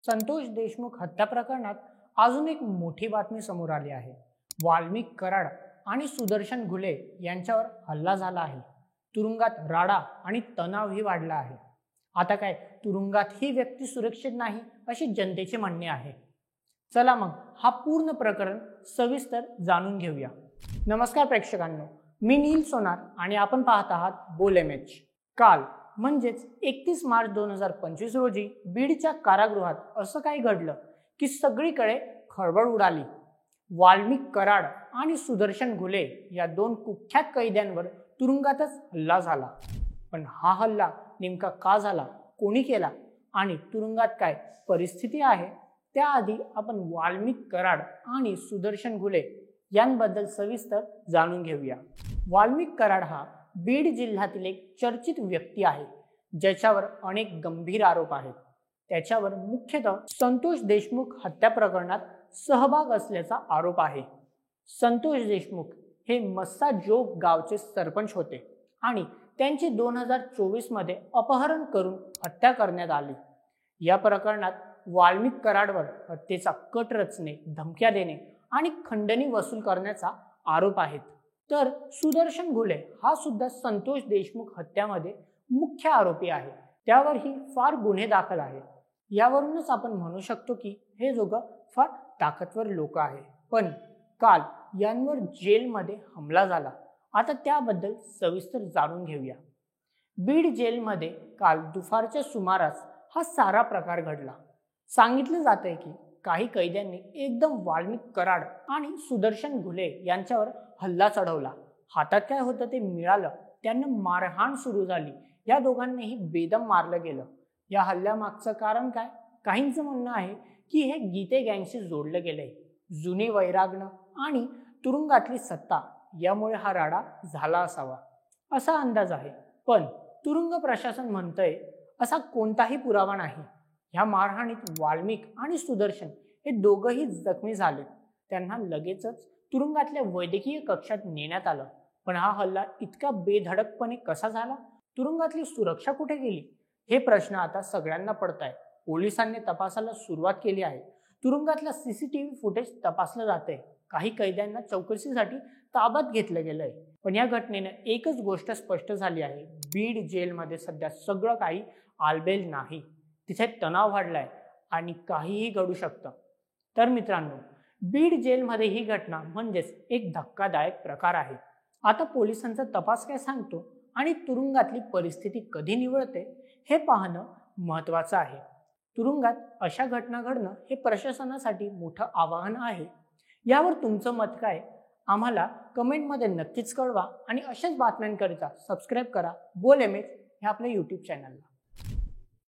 संतोष देशमुख हत्या प्रकरणात अजून एक मोठी बातमी समोर आली आहे। वाल्मिक कराड आणि सुदर्शन घुले यांच्यावर हल्ला झाला आहे। तुरुंगात राडा आणि तणावही वाढला आहे। आता काय तुरुंगात ही व्यक्ती सुरक्षित नाही अशी जनतेचे म्हणणे आहे। चला मग हा पूर्ण प्रकरण सविस्तर जाणून घेऊया। नमस्कार प्रेक्षकांनो, मी नील सोनार आणि आपण पाहत आहात बोल एमएच। काल म्हणजेच 31 मार्च 2025 रोजी बीडच्या कारागृहात असं काही घडलं की सगळीकडे खळबळ उडाली। वाल्मिक कराड आणि सुदर्शन घुले या दोन कुख्यात कैद्यांवर तुरुंगातच हल्ला झाला। पण हा हल्ला नेमका का झाला, कोणी केला आणि तुरुंगात काय परिस्थिती आहे, त्याआधी आपण वाल्मिक कराड आणि सुदर्शन घुले यांबद्दल सविस्तर जाणून घेऊया। वाल्मिक कराड हा बीड जिल्ह्यातील एक चर्चित व्यक्ती आहे, ज्याच्यावर अनेक गंभीर आरोप आहेत। त्याच्यावर मुख्यतः संतोष देशमुख हत्या प्रकरणात सहभाग असल्याचा आरोप आहे। संतोष देशमुख हे मस्साजोग गावचे सरपंच होते आणि त्यांची 2024 मध्ये अपहरण करून हत्या करण्यात आली। या प्रकरणात वाल्मिक कराडवर हत्येचा कट रचणे, धमक्या देणे आणि खंडणी वसूल करण्याचा आरोप आहेत। तर सुदर्शन घुले हा सुद्धा संतोष देशमुख हत्यामध्ये मुख्य आरोपी आहे। त्यावरही फार गुन्हे दाखल आहेत। यावरूनच आपण म्हणू शकतो की हे दोघं फार ताकदवर लोक आहेत। पण काल यांवर जेलमध्ये हमला झाला। आता त्याबद्दल सविस्तर जाणून घेऊया। बीड जेलमध्ये काल दुपारच्या सुमारास हा सारा प्रकार घडला। सांगितलं जातंय की काही कैद्यांनी एकदम वाल्मिक कराड आणि सुदर्शन घुले यांच्यावर हल्ला चढवला। हातात काय होतं ते मिळालं, त्यांना मारहाण सुरू झाली। या दोघांनाही बेदम मारलं गेलं। या हल्ल्यामागचं कारण काय? काहींचं म्हणणं आहे की हे गीते गँगशी जोडलं गेलंय। जुनी वैराग्य आणि तुरुंगातली सत्ता यामुळे हा राडा झाला असावा असा अंदाज आहे। पण तुरुंग प्रशासन म्हणतंय असा कोणताही पुरावा नाही। ह्या मारहाणीत वाल्मिक आणि सुदर्शन हे दोघंही जखमी झाले। त्यांना लगेचच तुरुंगातल्या वैद्यकीय कक्षात नेण्यात आलं। पण हा हल्ला इतका बेधडकपणे कसा झाला? तुरुंगातली सुरक्षा कुठे गेली? हे प्रश्न आता सगळ्यांना पडतायत। पोलिसांनी तपासाला सुरुवात केली आहे। तुरुंगातला सीसीटीव्ही फुटेज तपासलं जातंय। काही कैद्यांना चौकशीसाठी ताब्यात घेतलं गेलंय। पण या घटनेनं एकच गोष्ट स्पष्ट झाली आहे, बीड जेलमध्ये सध्या सगळं काही आलबेल नाही। तिथे तणाव वाढलाय आणि काहीही घडू शकतं। तर मित्रांनो, बीड जेलमध्ये ही घटना म्हणजेच एक धक्कादायक प्रकार आहे। आता पोलिसांचा तपास काय सांगतो आणि तुरुंगातली परिस्थिती कधी निवळते हे पाहणं महत्त्वाचं आहे। तुरुंगात अशा घटना घडणं हे प्रशासनासाठी मोठं आव्हान आहे। यावर तुमचं मत काय? आम्हाला कमेंटमध्ये नक्कीच कळवा आणि अशाच बातम्यांकरिता सबस्क्राईब करा बोल एमएच हे आपल्या यूट्यूब चॅनलला।